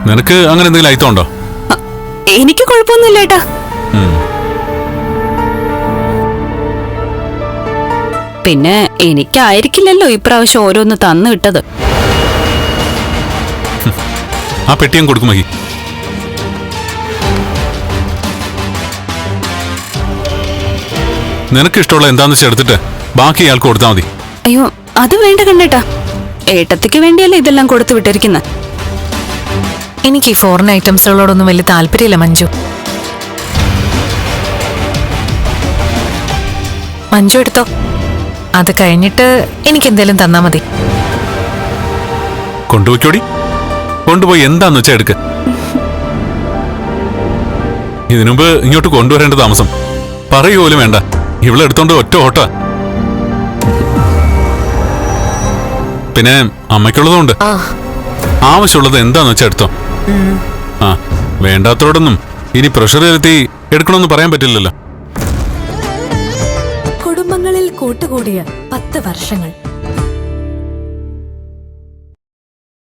നിനക്ക് അങ്ങനെ എന്തെങ്കിലും അയത്തോണ്ടോ? എനിക്ക് കുഴപ്പമൊന്നുമില്ല ഏട്ടാ. പിന്നെ എനിക്കായിരിക്കില്ലല്ലോ ഇപ്രാവശ്യം ഓരോന്ന് തന്നു കിട്ടത്. ആ പെട്ടിയും കൊടുക്കും മഹി. നിനക്ക് ഇഷ്ടമുള്ള എന്താന്ന് വെച്ചാൽ എടുത്തിട്ട് ബാക്കി ഇയാൾക്ക് കൊടുത്താൽ മതി. അയ്യോ അത് വേണ്ട കണ്ണേട്ടാ, ഏട്ടത്തിക്ക് വേണ്ടിയല്ലേ ഇതെല്ലാം കൊടുത്തു വിട്ടിരിക്കുന്നത്. എനിക്ക് ഈ ഫോറിൻ ഐറ്റംസുകളോടൊന്നും വലിയ താല്പര്യമില്ല മഞ്ജു. മഞ്ജു എടുത്തോ, അത് കഴിഞ്ഞിട്ട് എനിക്ക് എന്തേലും തന്നാ മതി. കൊണ്ടുപോയിക്കോടി, കൊണ്ടുപോയി എന്താന്ന് വെച്ചാ എടുക്ക്. ഇതിനുമുമ്പ് ഇങ്ങോട്ട് കൊണ്ടുവരേണ്ട താമസം പറയുപോലും വേണ്ട, ഇവിടെ എടുത്തോണ്ട് ഒറ്റ ഓട്ട. പിന്നെ അമ്മയ്ക്കുള്ളതുകൊണ്ട് ആവശ്യമുള്ളത് എന്താന്ന് വെച്ചാ എടുത്തോ. ആ വേണ്ടാത്തവരോടൊന്നും ഇനി പ്രഷർ വരുത്തി എടുക്കണമെന്ന് പറയാൻ പറ്റില്ലല്ലോ. കുടുംബങ്ങളിൽ കൂട്ടുകൂടിയ 10 വർഷങ്ങൾ.